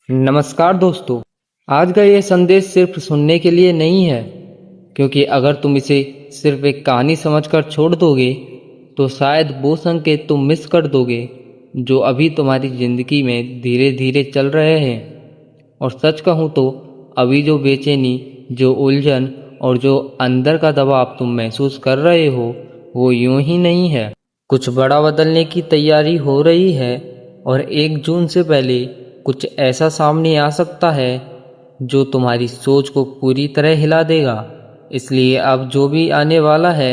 नमस्कार दोस्तों। आज का ये संदेश सिर्फ सुनने के लिए नहीं है, क्योंकि अगर तुम इसे सिर्फ एक कहानी समझकर छोड़ दोगे तो शायद वो संकेत तुम मिस कर दोगे जो अभी तुम्हारी ज़िंदगी में धीरे धीरे चल रहे हैं। और सच कहूँ तो अभी जो बेचैनी, जो उलझन और जो अंदर का दबाव तुम महसूस कर रहे हो वो यूं ही नहीं है। कुछ बड़ा बदलने की तैयारी हो रही है और 1 जून से पहले कुछ ऐसा सामने आ सकता है जो तुम्हारी सोच को पूरी तरह हिला देगा। इसलिए अब जो भी आने वाला है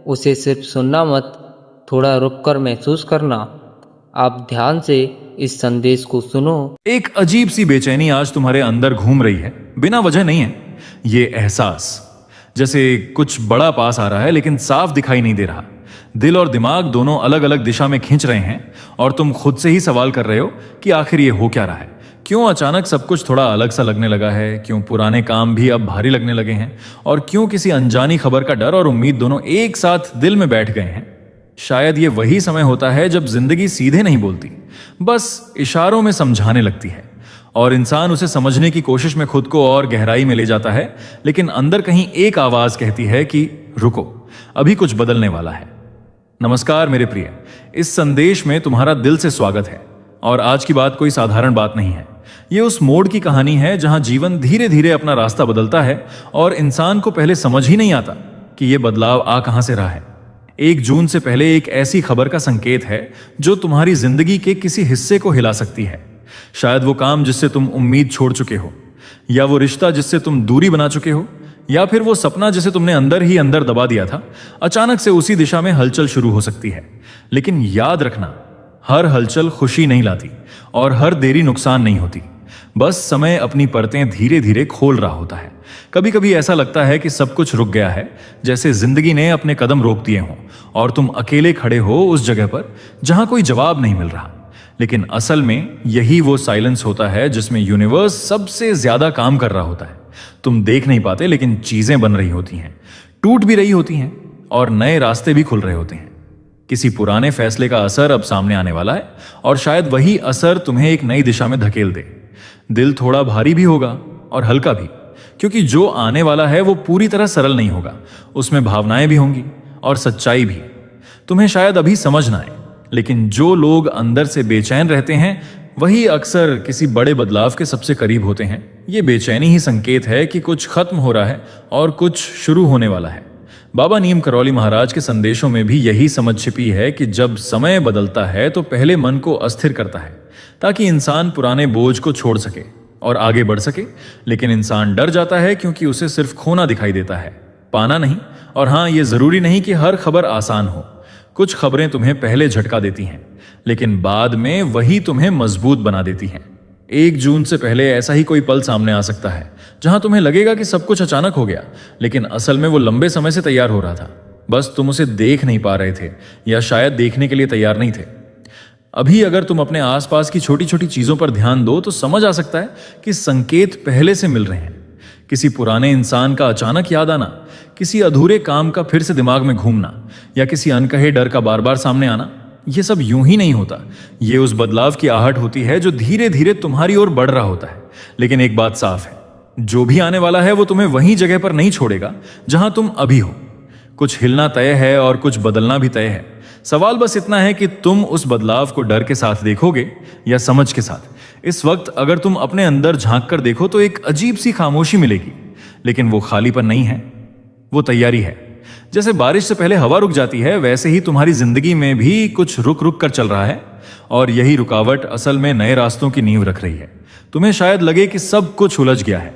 उसे सिर्फ सुनना मत, थोड़ा रुककर महसूस करना। आप ध्यान से इस संदेश को सुनो। एक अजीब सी बेचैनी आज तुम्हारे अंदर घूम रही है, बिना वजह नहीं है। ये एहसास जैसे कुछ बड़ा पास आ रहा है लेकिन साफ दिखाई नहीं दे रहा। दिल और दिमाग दोनों अलग अलग दिशा में खींच रहे हैं और तुम खुद से ही सवाल कर रहे हो कि आखिर ये हो क्या रहा है। क्यों अचानक सब कुछ थोड़ा अलग सा लगने लगा है? क्यों पुराने काम भी अब भारी लगने लगे हैं? और क्यों किसी अनजानी खबर का डर और उम्मीद दोनों एक साथ दिल में बैठ गए हैं? शायद ये वही समय होता है जब जिंदगी सीधे नहीं बोलती, बस इशारों में समझाने लगती है और इंसान उसे समझने की कोशिश में खुद को और गहराई में ले जाता है। लेकिन अंदर कहीं एक आवाज कहती है कि रुको, अभी कुछ बदलने वाला है। नमस्कार मेरे प्रिय, इस संदेश में तुम्हारा दिल से स्वागत है। और आज की बात कोई साधारण बात नहीं है। ये उस मोड़ की कहानी है जहां जीवन धीरे धीरे अपना रास्ता बदलता है और इंसान को पहले समझ ही नहीं आता कि यह बदलाव आ कहां से रहा है। 1 जून से पहले एक ऐसी खबर का संकेत है जो तुम्हारी जिंदगी के किसी हिस्से को हिला सकती है। शायद वो काम जिससे तुम उम्मीद छोड़ चुके हो, या वो रिश्ता जिससे तुम दूरी बना चुके हो, या फिर वो सपना जिसे तुमने अंदर ही अंदर दबा दिया था, अचानक से उसी दिशा में हलचल शुरू हो सकती है। लेकिन याद रखना, हर हलचल खुशी नहीं लाती और हर देरी नुकसान नहीं होती। बस समय अपनी परतें धीरे धीरे खोल रहा होता है। कभी कभी ऐसा लगता है कि सब कुछ रुक गया है, जैसे जिंदगी ने अपने कदम रोक दिए हों और तुम अकेले खड़े हो उस जगह पर जहां कोई जवाब नहीं मिल रहा। लेकिन असल में यही वो साइलेंस होता है जिसमें यूनिवर्स सबसे ज्यादा काम कर रहा होता है। तुम देख नहीं पाते, लेकिन चीजें बन रही होती हैं, टूट भी रही होती हैं और नए रास्ते भी खुल रहे होते हैं। किसी पुराने फैसले का असर अब सामने आने वाला है और शायद वही असर तुम्हें एक नई दिशा में धकेल दे। दिल थोड़ा भारी भी होगा और हल्का भी, क्योंकि जो आने वाला है वो पूरी तरह सरल नहीं होगा। उसमें भावनाएं भी होंगी और सच्चाई भी। तुम्हें शायद अभी समझ ना आए, लेकिन जो लोग अंदर से बेचैन रहते हैं वही अक्सर किसी बड़े बदलाव के सबसे करीब होते हैं। ये बेचैनी ही संकेत है कि कुछ खत्म हो रहा है और कुछ शुरू होने वाला है। बाबा नीम करौली महाराज के संदेशों में भी यही समझ छिपी है कि जब समय बदलता है तो पहले मन को अस्थिर करता है, ताकि इंसान पुराने बोझ को छोड़ सके और आगे बढ़ सके। लेकिन इंसान डर जाता है क्योंकि उसे सिर्फ खोना दिखाई देता है, पाना नहीं। और हाँ, ये जरूरी नहीं कि हर खबर आसान हो। कुछ खबरें तुम्हें पहले झटका देती हैं, लेकिन बाद में वही तुम्हें मजबूत बना देती हैं। 1 जून से पहले ऐसा ही कोई पल सामने आ सकता है जहां तुम्हें लगेगा कि सब कुछ अचानक हो गया, लेकिन असल में वो लंबे समय से तैयार हो रहा था। बस तुम उसे देख नहीं पा रहे थे, या शायद देखने के लिए तैयार नहीं थे। अभी अगर तुम अपने आसपास की छोटी छोटी चीजों पर ध्यान दो तो समझ आ सकता है कि संकेत पहले से मिल रहे हैं। किसी पुराने इंसान का अचानक याद आना, किसी अधूरे काम का फिर से दिमाग में घूमना, या किसी अनकहे डर का बार बार सामने आना। ये सब यूं ही नहीं होता। ये उस बदलाव की आहट होती है जो धीरे धीरे तुम्हारी ओर बढ़ रहा होता है। लेकिन एक बात साफ है, जो भी आने वाला है वो तुम्हें वहीं जगह पर नहीं छोड़ेगा जहां तुम अभी हो। कुछ हिलना तय है और कुछ बदलना भी तय है। सवाल बस इतना है कि तुम उस बदलाव को डर के साथ देखोगे या समझ के साथ। इस वक्त अगर तुम अपने अंदर झांक कर देखो तो एक अजीब सी खामोशी मिलेगी, लेकिन वो खालीपन नहीं है, वो तैयारी है। जैसे बारिश से पहले हवा रुक जाती है, वैसे ही तुम्हारी जिंदगी में भी कुछ रुक रुक कर चल रहा है, और यही रुकावट असल में नए रास्तों की नींव रख रही है। तुम्हें शायद लगे कि सब कुछ उलझ गया है,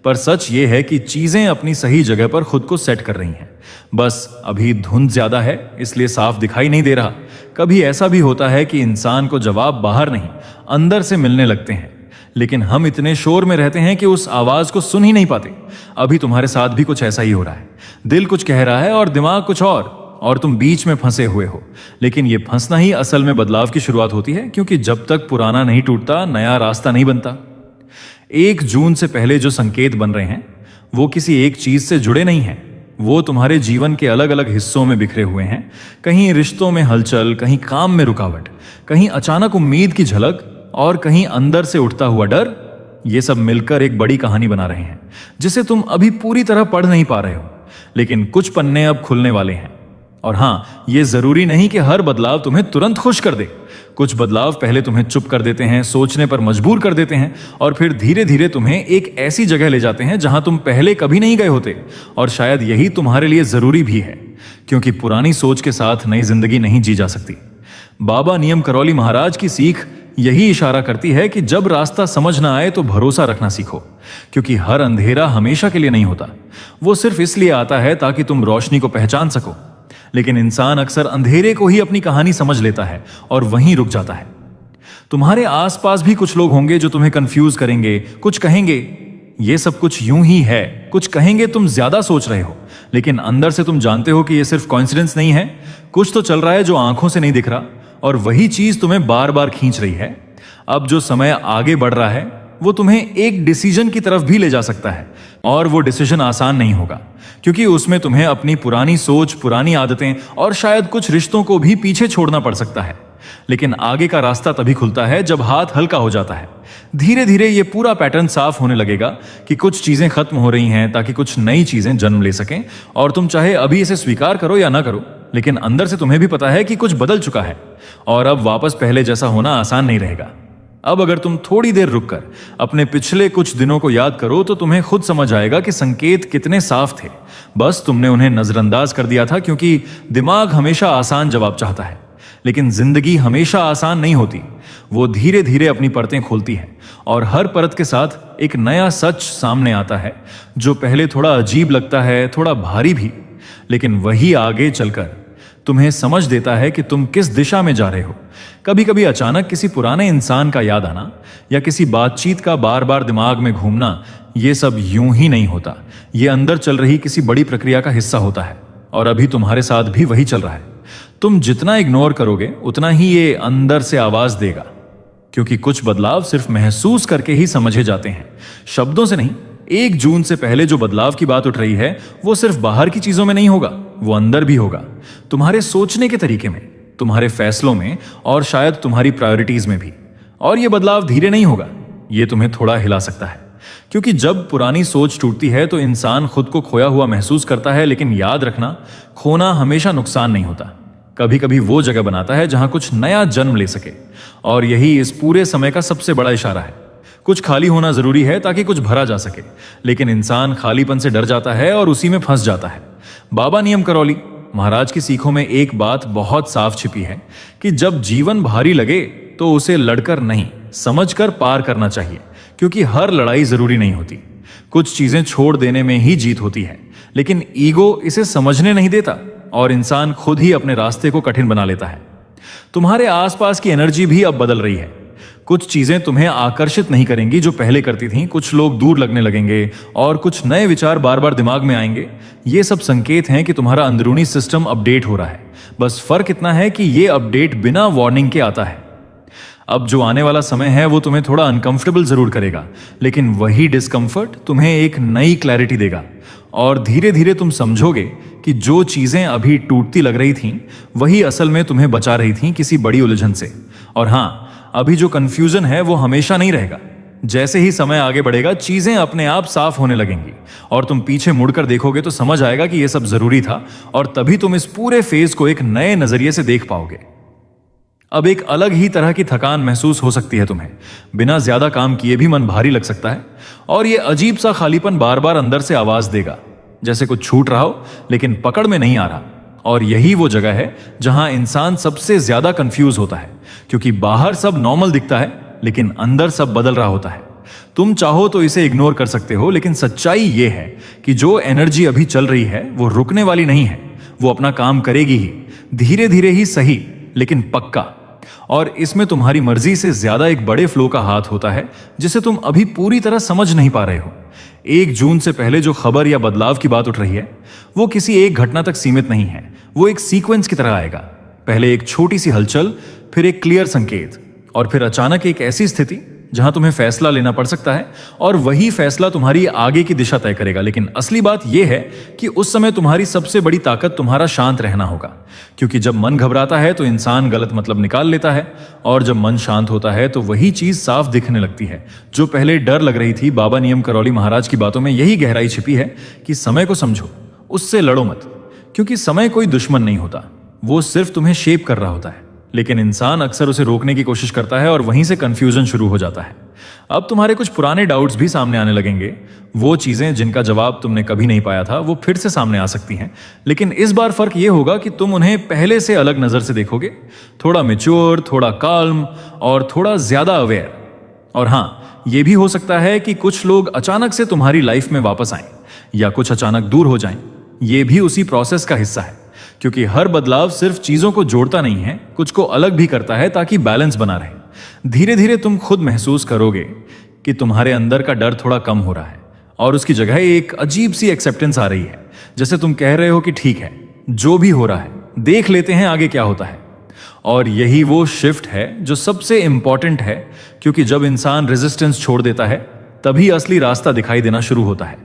पर सच ये है कि चीजें अपनी सही जगह पर खुद को सेट कर रही हैं। बस अभी धुंध ज्यादा है, इसलिए साफ दिखाई नहीं दे रहा। कभी ऐसा भी होता है कि इंसान को जवाब बाहर नहीं, अंदर से मिलने लगते हैं, लेकिन हम इतने शोर में रहते हैं कि उस आवाज को सुन ही नहीं पाते। अभी तुम्हारे साथ भी कुछ ऐसा ही हो रहा है। दिल कुछ कह रहा है और दिमाग कुछ और तुम बीच में फंसे हुए हो। लेकिन ये फंसना ही असल में बदलाव की शुरुआत होती है, क्योंकि जब तक पुराना नहीं टूटता नया रास्ता नहीं बनता। 1 जून से पहले जो संकेत बन रहे हैं वो किसी एक चीज से जुड़े नहीं हैं। वो तुम्हारे जीवन के अलग अलग हिस्सों में बिखरे हुए हैं। कहीं रिश्तों में हलचल, कहीं काम में रुकावट, कहीं अचानक उम्मीद की झलक, और कहीं अंदर से उठता हुआ डर, ये सब मिलकर एक बड़ी कहानी बना रहे हैं जिसे तुम अभी पूरी तरह पढ़ नहीं पा रहे हो, लेकिन कुछ पन्ने अब खुलने वाले हैं। और हां, यह जरूरी नहीं कि हर बदलाव तुम्हें तुरंत खुश कर दे। कुछ बदलाव पहले तुम्हें चुप कर देते हैं, सोचने पर मजबूर कर देते हैं, और फिर धीरे धीरे तुम्हें एक ऐसी जगह ले जाते हैं जहां तुम पहले कभी नहीं गए होते। और शायद यही तुम्हारे लिए जरूरी भी है, क्योंकि पुरानी सोच के साथ नई जिंदगी नहीं जी जा सकती। बाबा नियम करौली महाराज की सीख यही इशारा करती है कि जब रास्ता समझ ना आए तो भरोसा रखना सीखो, क्योंकि हर अंधेरा हमेशा के लिए नहीं होता। वो सिर्फ इसलिए आता है ताकि तुम रोशनी को पहचान सको। लेकिन इंसान अक्सर अंधेरे को ही अपनी कहानी समझ लेता है और वहीं रुक जाता है। तुम्हारे आसपास भी कुछ लोग होंगे जो तुम्हें कंफ्यूज करेंगे, कुछ कहेंगे ये सब कुछ यूं ही है, कुछ कहेंगे तुम ज्यादा सोच रहे हो, लेकिन अंदर से तुम जानते हो कि ये सिर्फ कोइंसिडेंस नहीं है। कुछ तो चल रहा है जो आंखों से नहीं दिख रहा, और वही चीज तुम्हें बार बार खींच रही है। अब जो समय आगे बढ़ रहा है वो तुम्हें एक डिसीजन की तरफ भी ले जा सकता है, और वो डिसीजन आसान नहीं होगा, क्योंकि उसमें तुम्हें अपनी पुरानी सोच, पुरानी आदतें और शायद कुछ रिश्तों को भी पीछे छोड़ना पड़ सकता है। लेकिन आगे का रास्ता तभी खुलता है जब हाथ हल्का हो जाता है। धीरे धीरे ये पूरा पैटर्न साफ होने लगेगा कि कुछ चीजें खत्म हो रही हैं ताकि कुछ नई चीजें जन्म ले सकें। और तुम चाहे अभी इसे स्वीकार करो या ना करो, लेकिन अंदर से तुम्हें भी पता है कि कुछ बदल चुका है, और अब वापस पहले जैसा होना आसान नहीं रहेगा। अब अगर तुम थोड़ी देर रुककर अपने पिछले कुछ दिनों को याद करो तो तुम्हें खुद समझ आएगा कि संकेत कितने साफ थे। बस तुमने उन्हें नजरअंदाज कर दिया था, क्योंकि दिमाग हमेशा आसान जवाब चाहता है, लेकिन जिंदगी हमेशा आसान नहीं होती। वो धीरे धीरे अपनी परतें खोलती है, और हर परत के साथ एक नया सच सामने आता है जो पहले थोड़ा अजीब लगता है, थोड़ा भारी भी, लेकिन वही आगे चलकर तुम्हें समझ देता है कि तुम किस दिशा में जा रहे हो। कभी कभी अचानक किसी पुराने इंसान का याद आना या किसी बातचीत का बार बार दिमाग में घूमना, ये सब यूं ही नहीं होता। ये अंदर चल रही किसी बड़ी प्रक्रिया का हिस्सा होता है, और अभी तुम्हारे साथ भी वही चल रहा है। तुम जितना इग्नोर करोगे उतना ही ये अंदर से आवाज देगा, क्योंकि कुछ बदलाव सिर्फ महसूस करके ही समझे जाते हैं, शब्दों से नहीं। 1 जून से पहले जो बदलाव की बात उठ रही है वो सिर्फ बाहर की चीजों में नहीं होगा, वो अंदर भी होगा, तुम्हारे सोचने के तरीके में, तुम्हारे फैसलों में, और शायद तुम्हारी प्रायोरिटीज में भी। और ये बदलाव धीरे नहीं होगा, ये तुम्हें थोड़ा हिला सकता है, क्योंकि जब पुरानी सोच टूटती है तो इंसान खुद को खोया हुआ महसूस करता है। लेकिन याद रखना, खोना हमेशा नुकसान नहीं होता। कभी कभी वो जगह बनाता है जहां कुछ नया जन्म ले सके, और यही इस पूरे समय का सबसे बड़ा इशारा है। कुछ खाली होना जरूरी है ताकि कुछ भरा जा सके, लेकिन इंसान खालीपन से डर जाता है और उसी में फंस जाता है। बाबा नियम करौली महाराज की सीखों में एक बात बहुत साफ छिपी है कि जब जीवन भारी लगे तो उसे लड़कर नहीं, समझकर पार करना चाहिए, क्योंकि हर लड़ाई जरूरी नहीं होती। कुछ चीजें छोड़ देने में ही जीत होती है, लेकिन ईगो इसे समझने नहीं देता, और इंसान खुद ही अपने रास्ते को कठिन बना लेता है। तुम्हारे आसपास की एनर्जी भी अब बदल रही है। कुछ चीजें तुम्हें आकर्षित नहीं करेंगी जो पहले करती थीं, कुछ लोग दूर लगने लगेंगे, और कुछ नए विचार बार बार दिमाग में आएंगे। ये सब संकेत हैं कि तुम्हारा अंदरूनी सिस्टम अपडेट हो रहा है। बस फर्क इतना है कि ये अपडेट बिना वार्निंग के आता है। अब जो आने वाला समय है वो तुम्हें थोड़ा अनकंफर्टेबल जरूर करेगा, लेकिन वही डिस्कंफर्ट तुम्हें एक नई क्लैरिटी देगा, और धीरे धीरे तुम समझोगे कि जो चीजें अभी टूटती लग रही थीं वही असल में तुम्हें बचा रही थीं किसी बड़ी उलझन से। और हां, अभी जो कंफ्यूजन है वो हमेशा नहीं रहेगा। जैसे ही समय आगे बढ़ेगा चीजें अपने आप साफ होने लगेंगी, और तुम पीछे मुड़कर देखोगे तो समझ आएगा कि यह सब जरूरी था, और तभी तुम इस पूरे फेज को एक नए नजरिए से देख पाओगे। अब एक अलग ही तरह की थकान महसूस हो सकती है तुम्हें। बिना ज्यादा काम किए भी मन भारी लग सकता है, और यह अजीब सा खालीपन बार बार अंदर से आवाज देगा, जैसे कुछ छूट रहा हो लेकिन पकड़ में नहीं आ रहा। और यही वो जगह है जहां इंसान सबसे ज्यादा कंफ्यूज होता है, क्योंकि बाहर सब नॉर्मल दिखता है लेकिन अंदर सब बदल रहा होता है। तुम चाहो तो इसे इग्नोर कर सकते हो, लेकिन सच्चाई यह है कि जो एनर्जी अभी चल रही है वो रुकने वाली नहीं है। वो अपना काम करेगी ही, धीरे धीरे ही सही, लेकिन पक्का। और इसमें तुम्हारी मर्जी से ज्यादा एक बड़े फ्लो का हाथ होता है जिसे तुम अभी पूरी तरह समझ नहीं पा रहे हो। 1 जून से पहले जो खबर या बदलाव की बात उठ रही है वो किसी एक घटना तक सीमित नहीं है। वो एक सीक्वेंस की तरह आएगा। पहले एक छोटी सी हलचल, फिर एक क्लियर संकेत, और फिर अचानक एक ऐसी स्थिति जहां तुम्हें फैसला लेना पड़ सकता है और वही फैसला तुम्हारी आगे की दिशा तय करेगा। लेकिन असली बात यह है कि उस समय तुम्हारी सबसे बड़ी ताकत तुम्हारा शांत रहना होगा, क्योंकि जब मन घबराता है तो इंसान गलत मतलब निकाल लेता है, और जब मन शांत होता है तो वही चीज साफ दिखने लगती है जो पहले डर लग रही थी। बाबा नियम करौली महाराज की बातों में यही गहराई छिपी है कि समय को समझो, उससे लड़ो मत, क्योंकि समय कोई दुश्मन नहीं होता, वो सिर्फ तुम्हें शेप कर रहा होता है। लेकिन इंसान अक्सर उसे रोकने की कोशिश करता है और वहीं से कंफ्यूजन शुरू हो जाता है। अब तुम्हारे कुछ पुराने डाउट्स भी सामने आने लगेंगे। वो चीजें जिनका जवाब तुमने कभी नहीं पाया था वो फिर से सामने आ सकती हैं, लेकिन इस बार फर्क ये होगा कि तुम उन्हें पहले से अलग नजर से देखोगे, थोड़ा मैच्योर, थोड़ा काल्म और थोड़ा ज्यादा अवेयर। और हाँ, ये भी हो सकता है कि कुछ लोग अचानक से तुम्हारी लाइफ में वापस आएं या कुछ अचानक दूर हो जाएं। ये भी उसी प्रोसेस का हिस्सा है, क्योंकि हर बदलाव सिर्फ चीजों को जोड़ता नहीं है, कुछ को अलग भी करता है ताकि बैलेंस बना रहे। धीरे धीरे तुम खुद महसूस करोगे कि तुम्हारे अंदर का डर थोड़ा कम हो रहा है और उसकी जगह एक अजीब सी एक्सेप्टेंस आ रही है, जैसे तुम कह रहे हो कि ठीक है, जो भी हो रहा है देख लेते हैं आगे क्या होता है। और यही वो शिफ्ट है जो सबसे इंपॉर्टेंट है, क्योंकि जब इंसान रेजिस्टेंस छोड़ देता है तभी असली रास्ता दिखाई देना शुरू होता है।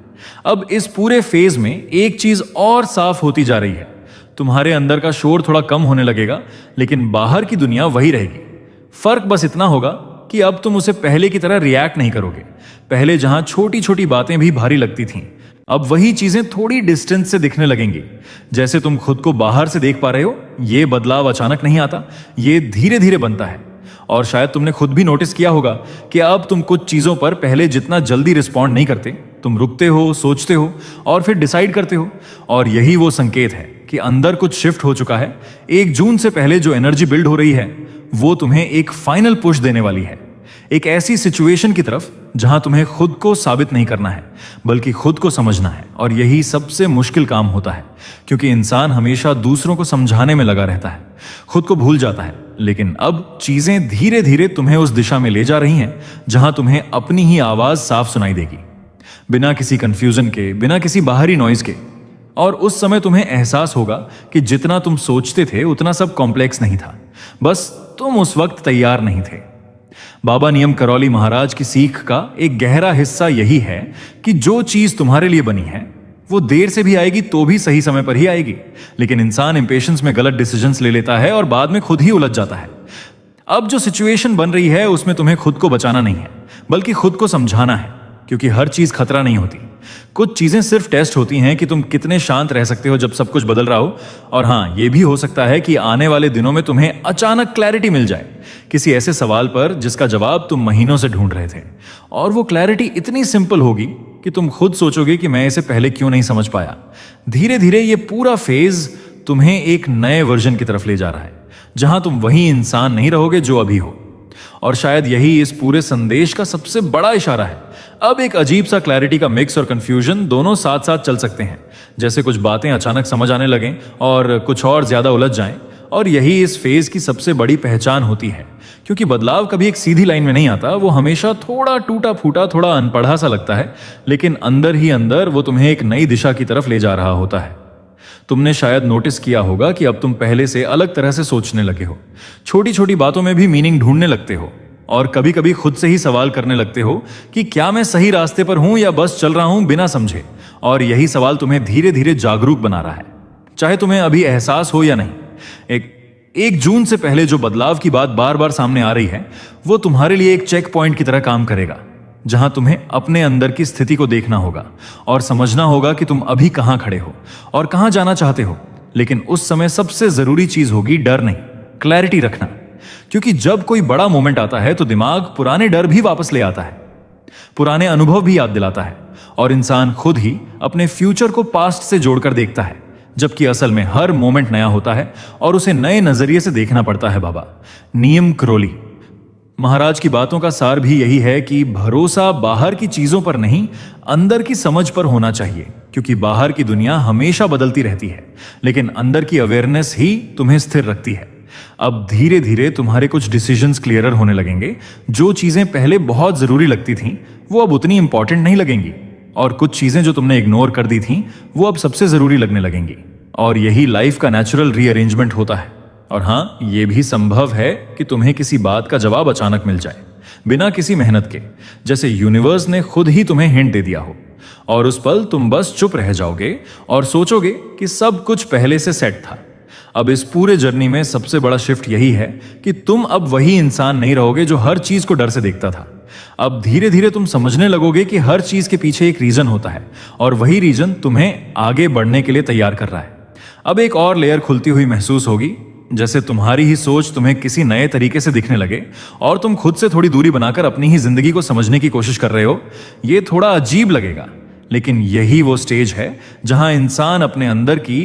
अब इस पूरे फेज में एक चीज और साफ होती जा रही है, तुम्हारे अंदर का शोर थोड़ा कम होने लगेगा, लेकिन बाहर की दुनिया वही रहेगी। फर्क बस इतना होगा कि अब तुम उसे पहले की तरह रिएक्ट नहीं करोगे। पहले जहां छोटी छोटी बातें भी भारी लगती थीं, अब वही चीजें थोड़ी डिस्टेंस से दिखने लगेंगी। जैसे तुम खुद को बाहर से देख पा रहे हो, ये बदलाव अचानक नहीं आता, ये धीरे धीरे बनता है। और शायद तुमने खुद भी नोटिस किया होगा कि अब तुम कुछ चीजों पर पहले जितना जल्दी रिस्पॉन्ड नहीं करते। तुम रुकते हो, सोचते हो और फिर डिसाइड करते हो। और यही वो संकेत है कि अंदर कुछ शिफ्ट हो चुका है। 1 जून से पहले जो एनर्जी बिल्ड हो रही है वो तुम्हें एक फाइनल पुश देने वाली है, एक ऐसी सिचुएशन की तरफ जहां तुम्हें खुद को साबित नहीं करना है बल्कि खुद को समझना है। और यही सबसे मुश्किल काम होता है, क्योंकि इंसान हमेशा दूसरों को समझाने में लगा रहता है, खुद को भूल जाता है। लेकिन अब चीजें धीरे धीरे तुम्हें उस दिशा में ले जा रही हैं जहां तुम्हें अपनी ही आवाज साफ सुनाई देगी, बिना किसी कंफ्यूजन के, बिना किसी बाहरी नॉइज के। और उस समय तुम्हें एहसास होगा कि जितना तुम सोचते थे उतना सब कॉम्प्लेक्स नहीं था, बस तुम उस वक्त तैयार नहीं थे। बाबा नियम करौली महाराज की सीख का एक गहरा हिस्सा यही है कि जो चीज तुम्हारे लिए बनी है वो देर से भी आएगी तो भी सही समय पर ही आएगी। लेकिन इंसान इंपेशेंस में गलत डिसीजंस ले लेता है और बाद में खुद ही उलझ जाता है। अब जो सिचुएशन बन रही है उसमें तुम्हें खुद को बचाना नहीं है बल्कि खुद को समझाना है, क्योंकि हर चीज खतरा नहीं होती। कुछ चीजें सिर्फ टेस्ट होती हैं कि तुम कितने शांत रह सकते हो जब सब कुछ बदल रहा हो। और हाँ, यह भी हो सकता है कि आने वाले दिनों में तुम्हें अचानक क्लैरिटी मिल जाए किसी ऐसे सवाल पर जिसका जवाब तुम महीनों से ढूंढ रहे थे। और वो क्लैरिटी इतनी सिंपल होगी कि तुम खुद सोचोगे कि मैं इसे पहले क्यों नहीं समझ पाया। धीरे धीरे ये पूरा फेज तुम्हें एक नए वर्जन की तरफ ले जा रहा है, जहां तुम वही इंसान नहीं रहोगे जो अभी हो। और शायद यही इस पूरे संदेश का सबसे बड़ा इशारा है। अब एक अजीब सा क्लैरिटी का मिक्स और कंफ्यूजन दोनों साथ साथ चल सकते हैं, जैसे कुछ बातें अचानक समझ आने लगें और कुछ और ज्यादा उलझ जाएं। और यही इस फेज की सबसे बड़ी पहचान होती है, क्योंकि बदलाव कभी एक सीधी लाइन में नहीं आता, वो हमेशा थोड़ा टूटा फूटा, थोड़ा अनपढ़ा सा लगता है, लेकिन अंदर ही अंदर वो तुम्हें एक नई दिशा की तरफ ले जा रहा होता है। तुमने शायद नोटिस किया होगा कि अब तुम पहले से अलग तरह से सोचने लगे हो, छोटी छोटी बातों में भी मीनिंग ढूंढने लगते हो और कभी कभी खुद से ही सवाल करने लगते हो कि क्या मैं सही रास्ते पर हूं या बस चल रहा हूं बिना समझे। और यही सवाल तुम्हें धीरे धीरे जागरूक बना रहा है, चाहे तुम्हें अभी एहसास हो या नहीं। 1 जून से पहले जो बदलाव की बात बार बार सामने आ रही है वो तुम्हारे लिए एक चेक पॉइंट की तरह काम करेगा, जहां तुम्हें अपने अंदर की स्थिति को देखना होगा और समझना होगा कि तुम अभी कहां खड़े हो और कहां जाना चाहते हो। लेकिन उस समय सबसे जरूरी चीज होगी डर नहीं, क्लैरिटी रखना। क्योंकि जब कोई बड़ा मोमेंट आता है तो दिमाग पुराने डर भी वापस ले आता है, पुराने अनुभव भी याद दिलाता है और इंसान खुद ही अपने फ्यूचर को पास्ट से जोड़कर देखता है, जबकि असल में हर मोमेंट नया होता है और उसे नए नजरिए से देखना पड़ता है। बाबा नियम करौली महाराज की बातों का सार भी यही है कि भरोसा बाहर की चीजों पर नहीं, अंदर की समझ पर होना चाहिए, क्योंकि बाहर की दुनिया हमेशा बदलती रहती है, लेकिन अंदर की अवेयरनेस ही तुम्हें स्थिर रखती है। अब धीरे धीरे तुम्हारे कुछ डिसीजंस क्लियरर होने लगेंगे। जो चीजें पहले बहुत जरूरी लगती थीं वो अब उतनी इंपॉर्टेंट नहीं लगेंगी, और कुछ चीजें जो तुमने इग्नोर कर दी थीं वो अब सबसे जरूरी लगने लगेंगी। और यही लाइफ का नेचुरल रीअरेंजमेंट होता है। और हाँ, ये भी संभव है कि तुम्हें किसी बात का जवाब अचानक मिल जाए, बिना किसी मेहनत के, जैसे यूनिवर्स ने खुद ही तुम्हें हिंट दे दिया हो। और उस पल तुम बस चुप रह जाओगे और सोचोगे कि सब कुछ पहले से सेट था। अब इस पूरे जर्नी में सबसे बड़ा शिफ्ट यही है कि तुम अब वही इंसान नहीं रहोगे जो हर चीज को डर से देखता था। अब धीरे धीरे तुम समझने लगोगे कि हर चीज के पीछे एक रीजन होता है और वही रीजन तुम्हें आगे बढ़ने के लिए तैयार कर रहा है। अब एक और लेयर खुलती हुई महसूस होगी, जैसे तुम्हारी ही सोच तुम्हें किसी नए तरीके से दिखने लगे और तुम खुद से थोड़ी दूरी बनाकर अपनी ही जिंदगी को समझने की कोशिश कर रहे हो। ये थोड़ा अजीब लगेगा, लेकिन यही वो स्टेज है जहां इंसान अपने अंदर की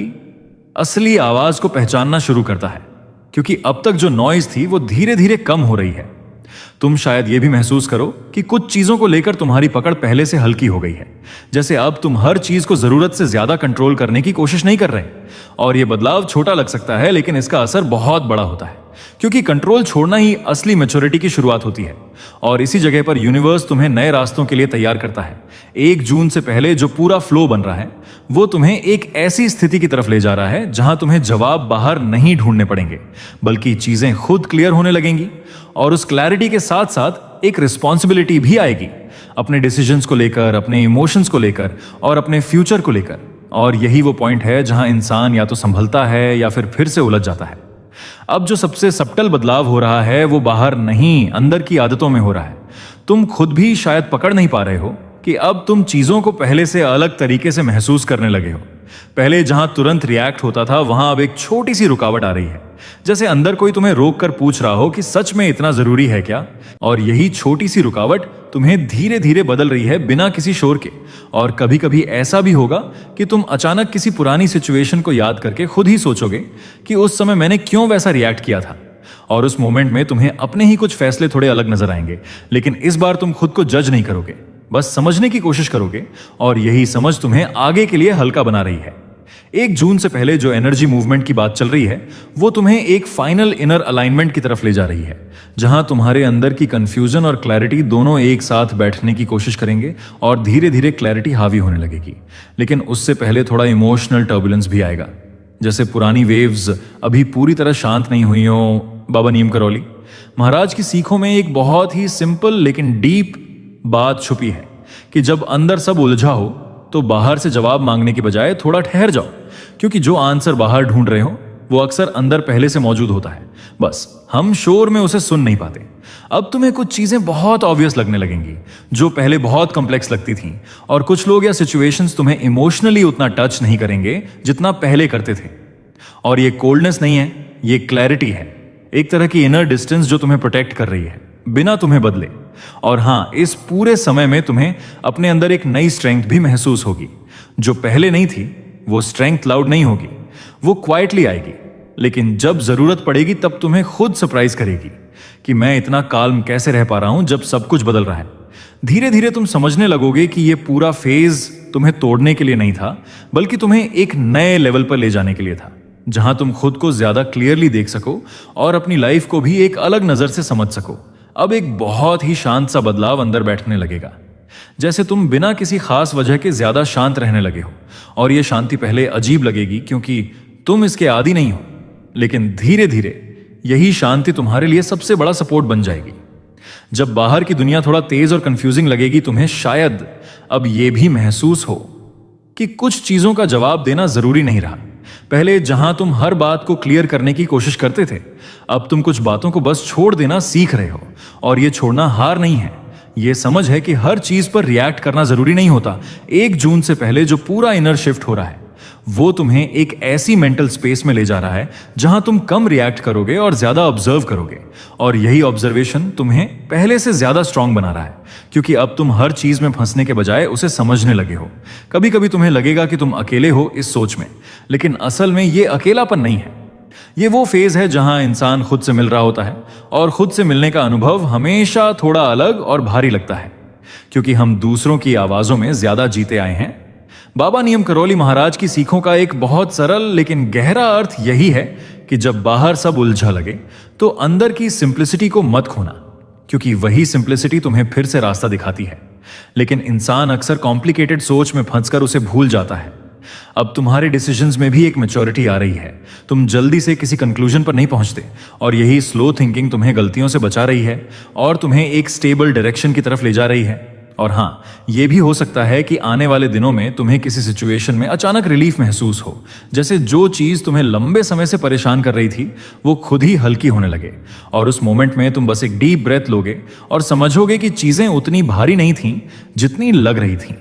असली आवाज को पहचानना शुरू करता है, क्योंकि अब तक जो नॉइज थी वो धीरे धीरे कम हो रही है। तुम शायद यह भी महसूस करो कि कुछ चीजों को लेकर तुम्हारी पकड़ पहले से हल्की हो गई है, जैसे अब तुम हर चीज को जरूरत से ज्यादा कंट्रोल करने की कोशिश नहीं कर रहे। और यह बदलाव छोटा लग सकता है, लेकिन इसका असर बहुत बड़ा होता है, क्योंकि कंट्रोल छोड़ना ही असली मैच्योरिटी की शुरुआत होती है। और इसी जगह पर यूनिवर्स तुम्हें नए रास्तों के लिए तैयार करता है। 1 जून से पहले जो पूरा फ्लो बन रहा है वो तुम्हें एक ऐसी स्थिति की तरफ ले जा रहा है जहां तुम्हें जवाब बाहर नहीं ढूंढने पड़ेंगे, बल्कि चीजें खुद क्लियर होने लगेंगी। और उस क्लैरिटी के साथ साथ एक रिस्पॉन्सिबिलिटी भी आएगी, अपने डिसीजंस को लेकर, अपने इमोशंस को लेकर और अपने फ्यूचर को लेकर। और यही वो पॉइंट है जहां इंसान या तो संभलता है या फिर से उलझ जाता है। अब जो सबसे सब्टल बदलाव हो रहा है वो बाहर नहीं, अंदर की आदतों में हो रहा है। तुम खुद भी शायद पकड़ नहीं पा रहे हो कि अब तुम चीजों को पहले से अलग तरीके से महसूस करने लगे हो। पहले जहां तुरंत रिएक्ट होता था, वहां अब एक छोटी सी रुकावट आ रही है, जैसे अंदर कोई तुम्हें रोक कर पूछ रहा हो कि सच में इतना जरूरी है क्या। और यही छोटी सी रुकावट तुम्हें धीरे धीरे बदल रही है, बिना किसी शोर के। और कभी कभी ऐसा भी होगा कि तुम अचानक किसी पुरानी सिचुएशन को याद करके खुद ही सोचोगे कि उस समय मैंने क्यों वैसा रिएक्ट किया था। और उस मोमेंट में तुम्हें अपने ही कुछ फैसले थोड़े अलग नजर आएंगे, लेकिन इस बार तुम खुद को जज नहीं करोगे, बस समझने की कोशिश करोगे। और यही समझ तुम्हें आगे के लिए हल्का बना रही है। 1 जून से पहले जो एनर्जी मूवमेंट की बात चल रही है वो तुम्हें एक फाइनल इनर अलाइनमेंट की तरफ ले जा रही है, जहां तुम्हारे अंदर की कंफ्यूजन और क्लैरिटी दोनों एक साथ बैठने की कोशिश करेंगे और धीरे धीरे क्लैरिटी हावी होने लगेगी। लेकिन उससे पहले थोड़ा इमोशनल टर्बुलेंस भी आएगा, जैसे पुरानी वेव्स अभी पूरी तरह शांत नहीं हुई हो। बाबा नीम करौली महाराज की सीखों में एक बहुत ही सिंपल लेकिन डीप बात छुपी है कि जब अंदर सब उलझा हो तो बाहर से जवाब मांगने की बजाय थोड़ा ठहर जाओ, क्योंकि जो आंसर बाहर ढूंढ रहे हो वो अक्सर अंदर पहले से मौजूद होता है, बस हम शोर में उसे सुन नहीं पाते। अब तुम्हें कुछ चीजें बहुत ऑब्वियस लगने लगेंगी जो पहले बहुत कॉम्प्लेक्स लगती थीं, और कुछ लोग या सिचुएशंस तुम्हें इमोशनली उतना टच नहीं करेंगे जितना पहले करते थे। और ये कोल्डनेस नहीं है, ये क्लैरिटी है, एक तरह की इनर डिस्टेंस जो तुम्हें प्रोटेक्ट कर रही है बिना तुम्हें बदले। और हाँ, इस पूरे समय में तुम्हें अपने अंदर एक नई स्ट्रेंथ भी महसूस होगी जो पहले नहीं थी। वो स्ट्रेंथ लाउड नहीं होगी, वो क्वाइटली आएगी, लेकिन जब जरूरत पड़ेगी तब तुम्हें खुद सरप्राइज करेगी कि मैं इतना काल्म कैसे रह पा रहा हूं जब सब कुछ बदल रहा है। धीरे धीरे तुम समझने लगोगे कि ये पूरा फेज तुम्हें तोड़ने के लिए नहीं था, बल्कि तुम्हें एक नए लेवल पर ले जाने के लिए था, जहां तुम खुद को ज्यादा क्लियरली देख सको और अपनी लाइफ को भी एक अलग नजर से समझ सको। अब एक बहुत ही शांत सा बदलाव अंदर बैठने लगेगा, जैसे तुम बिना किसी खास वजह के ज्यादा शांत रहने लगे हो। और यह शांति पहले अजीब लगेगी क्योंकि तुम इसके आदी नहीं हो, लेकिन धीरे धीरे यही शांति तुम्हारे लिए सबसे बड़ा सपोर्ट बन जाएगी। जब बाहर की दुनिया थोड़ा तेज और कंफ्यूजिंग लगेगी, तुम्हें शायद अब यह भी महसूस हो कि कुछ चीजों का जवाब देना जरूरी नहीं रहा। पहले जहां तुम हर बात को क्लियर करने की कोशिश करते थे, अब तुम कुछ बातों को बस छोड़ देना सीख रहे हो। और यह छोड़ना हार नहीं है, यह समझ है कि हर चीज पर रिएक्ट करना जरूरी नहीं होता। 1 जून से पहले जो पूरा इनर शिफ्ट हो रहा है वो तुम्हें एक ऐसी मेंटल स्पेस में ले जा रहा है जहां तुम कम रिएक्ट करोगे और ज्यादा ऑब्जर्व करोगे। और यही ऑब्जर्वेशन तुम्हें पहले से ज्यादा स्ट्रांग बना रहा है, क्योंकि अब तुम हर चीज में फंसने के बजाय उसे समझने लगे हो। कभी कभी तुम्हें लगेगा कि तुम अकेले हो इस सोच में, लेकिन असल में ये अकेलापन नहीं है। ये वो फेज है जहां इंसान खुद से मिल रहा होता है, और खुद से मिलने का अनुभव हमेशा थोड़ा अलग और भारी लगता है, क्योंकि हम दूसरों की आवाजों में ज्यादा जीते आए हैं। बाबा नीम करौली महाराज की सीखों का एक बहुत सरल लेकिन गहरा अर्थ यही है कि जब बाहर सब उलझा लगे तो अंदर की सिंप्लिसिटी को मत खोना, क्योंकि वही सिंप्लिसिटी तुम्हें फिर से रास्ता दिखाती है। लेकिन इंसान अक्सर कॉम्प्लिकेटेड सोच में फंसकर उसे भूल जाता है। अब तुम्हारे डिसीजंस में भी एक मैच्योरिटी आ रही है। तुम जल्दी से किसी कंक्लूजन पर नहीं पहुंचते और यही स्लो थिंकिंग तुम्हें गलतियों से बचा रही है और तुम्हें एक स्टेबल डायरेक्शन की तरफ ले जा रही है। और हाँ, ये भी हो सकता है कि आने वाले दिनों में तुम्हें किसी सिचुएशन में अचानक रिलीफ महसूस हो, जैसे जो चीज तुम्हें लंबे समय से परेशान कर रही थी वो खुद ही हल्की होने लगे और उस मोमेंट में तुम बस एक डीप ब्रेथ लोगे और समझोगे कि चीजें उतनी भारी नहीं थीं जितनी लग रही थीं।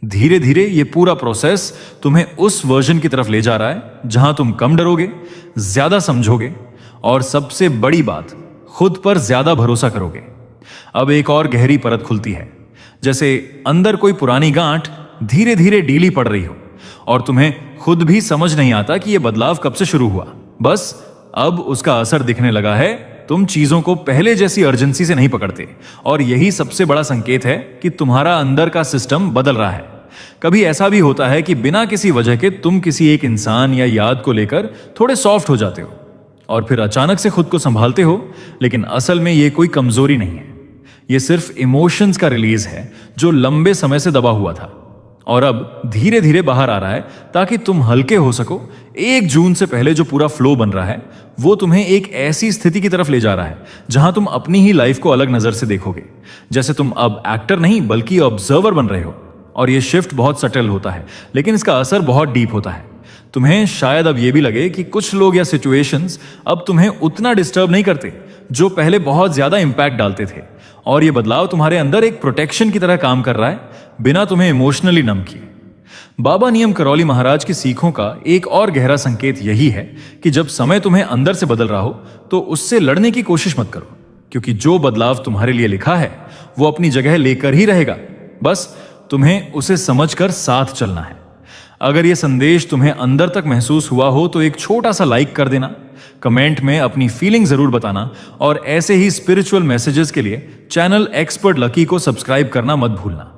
धीरे धीरे ये पूरा प्रोसेस तुम्हें उस वर्जन की तरफ ले जा रहा है जहां तुम कम डरोगे, ज्यादा समझोगे और सबसे बड़ी बात, खुद पर ज्यादा भरोसा करोगे। अब एक और गहरी परत खुलती है, जैसे अंदर कोई पुरानी गांठ धीरे धीरे ढीली पड़ रही हो और तुम्हें खुद भी समझ नहीं आता कि यह बदलाव कब से शुरू हुआ। बस अब उसका असर दिखने लगा है। तुम चीजों को पहले जैसी अर्जेंसी से नहीं पकड़ते और यही सबसे बड़ा संकेत है कि तुम्हारा अंदर का सिस्टम बदल रहा है। कभी ऐसा भी होता है कि बिना किसी वजह के तुम किसी एक इंसान या याद को लेकर थोड़े सॉफ्ट हो जाते हो और फिर अचानक से खुद को संभालते हो, लेकिन असल में यह कोई कमजोरी नहीं है। ये सिर्फ इमोशंस का रिलीज है जो लंबे समय से दबा हुआ था और अब धीरे धीरे बाहर आ रहा है ताकि तुम हल्के हो सको। 1 जून से पहले जो पूरा फ्लो बन रहा है वो तुम्हें एक ऐसी स्थिति की तरफ ले जा रहा है जहां तुम अपनी ही लाइफ को अलग नजर से देखोगे, जैसे तुम अब एक्टर नहीं बल्कि ऑब्जर्वर बन रहे हो। और ये शिफ्ट बहुत सटल होता है लेकिन इसका असर बहुत डीप होता है। तुम्हें शायद अब ये भी लगे कि कुछ लोग या सिचुएशंस अब तुम्हें उतना डिस्टर्ब नहीं करते जो पहले बहुत ज्यादा इंपैक्ट डालते थे और ये बदलाव तुम्हारे अंदर एक प्रोटेक्शन की तरह काम कर रहा है, बिना तुम्हें इमोशनली नम किए। बाबा नियम करौली महाराज की सीखों का एक और गहरा संकेत यही है कि जब समय तुम्हें अंदर से बदल रहा हो तो उससे लड़ने की कोशिश मत करो, क्योंकि जो बदलाव तुम्हारे लिए लिखा है वो अपनी जगह लेकर ही रहेगा। बस तुम्हें उसे समझकर साथ चलना है। अगर यह संदेश तुम्हें अंदर तक महसूस हुआ हो तो एक छोटा सा लाइक कर देना, कमेंट में अपनी फीलिंग जरूर बताना और ऐसे ही स्पिरिचुअल मैसेजेस के लिए चैनल एक्सपर्ट लकी को सब्सक्राइब करना मत भूलना।